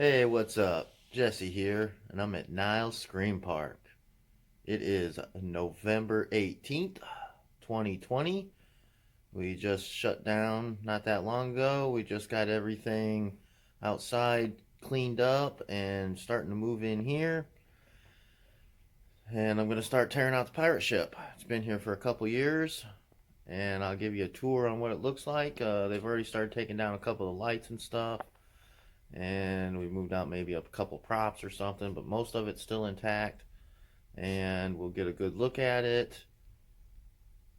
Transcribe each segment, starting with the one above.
Hey, what's up? Jesse here, and I'm at Niles Scream Park. It is November 18th, 2020. We just shut down not that long ago. We just got everything outside cleaned up and starting to move in here. And I'm going to start tearing out the pirate ship. It's been here for a couple years, and I'll give you a tour on what it looks like. They've already started taking down a couple of lights and stuff, and we moved out maybe a couple props or something, but most of it's still intact. And we'll get a good look at it,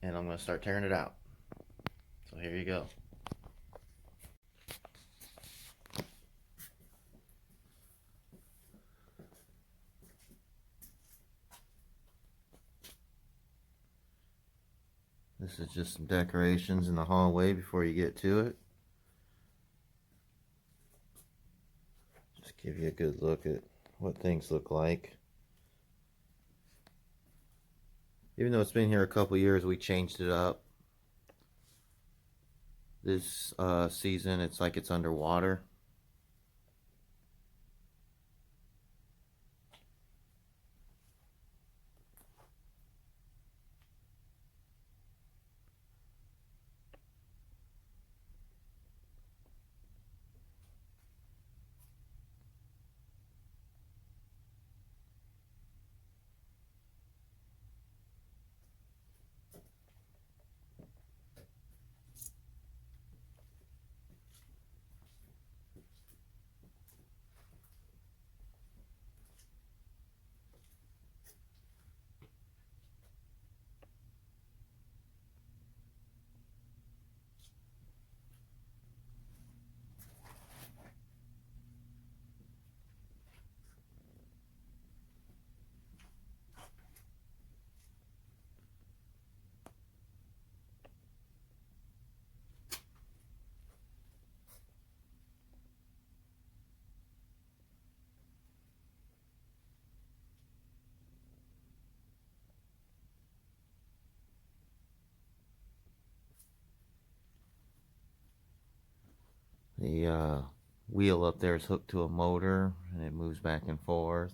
and I'm going to start tearing it out. So here you go. This is just some decorations in the hallway before you get to it. Just give you a good look at what things look like. Even though it's been here a couple years, we changed it up. This season, it's like it's underwater. The wheel up there is hooked to a motor, and it moves back and forth.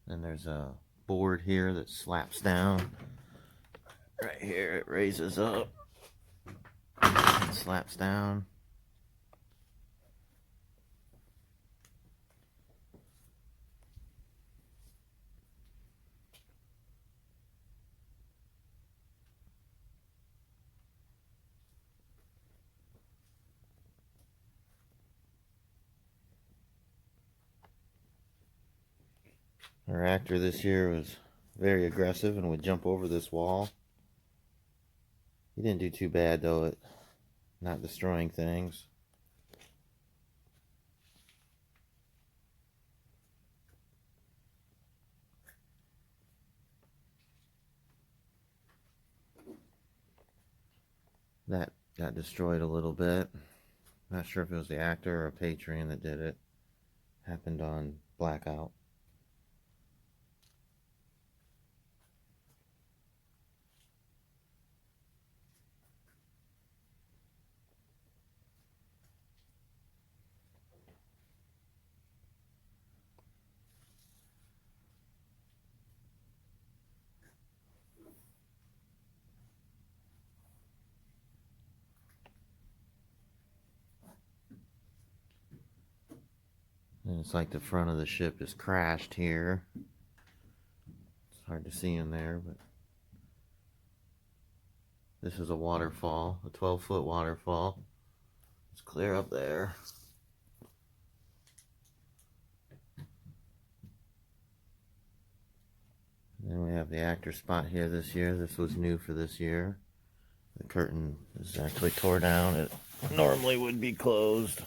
Then there's a board here that slaps down. Right here, it raises up and slaps down. Our actor this year was very aggressive and would jump over this wall. He didn't do too bad though at not destroying things. That got destroyed a little bit. Not sure if it was the actor or a patron that did it. Happened on blackout. And it's like the front of the ship is crashed here. It's hard to see in there, but this is a waterfall, a 12-foot waterfall. It's clear up there. And then we have the actor spot here this year. This was new for this year. The curtain is actually tore down. It normally would be closed.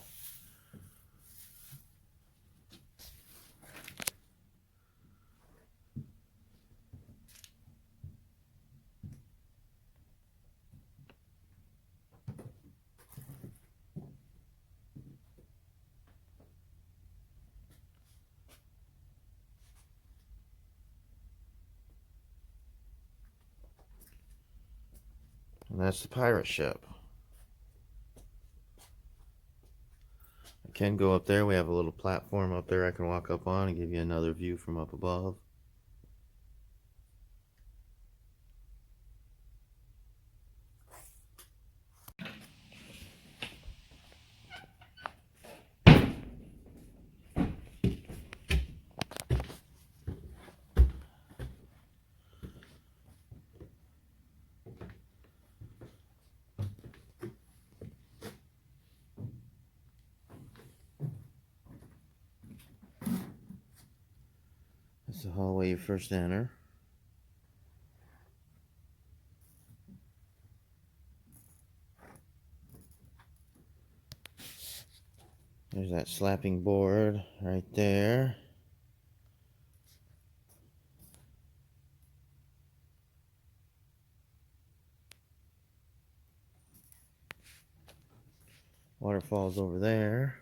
And that's the pirate ship. Can go up there. We have a little platform up there I can walk up on and give you another view from up above. That's the hallway you first enter. There's that slapping board right there. Waterfalls over there.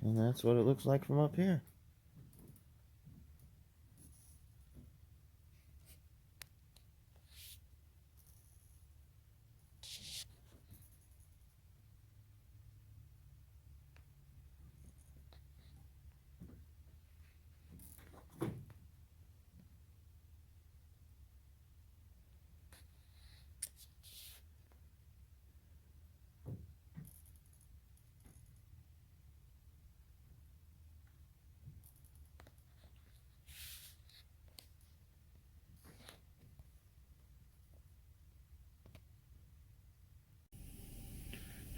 And that's what it looks like from up here.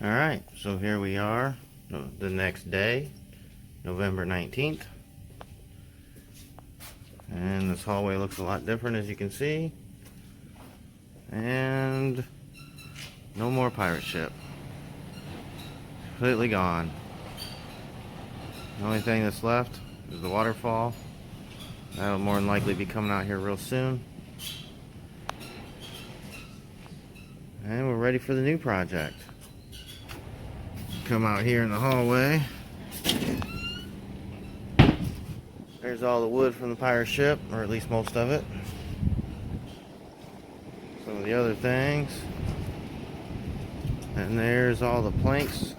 Alright, so here we are, the next day, November 19th. And this hallway looks a lot different, as you can see. And no more pirate ship. Completely gone. The only thing that's left is the waterfall. That'll more than likely be coming out here real soon. And we're ready for the new project. Come out here in the hallway. There's all the wood from the pirate ship, or at least most of it. Some of the other things. And there's all the planks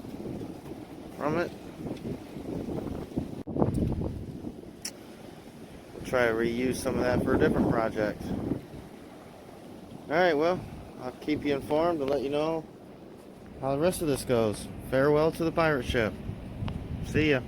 from it. Try to reuse some of that for a different project. Alright, well, I'll keep you informed and let you know how the rest of this goes. Farewell to the pirate ship. See ya.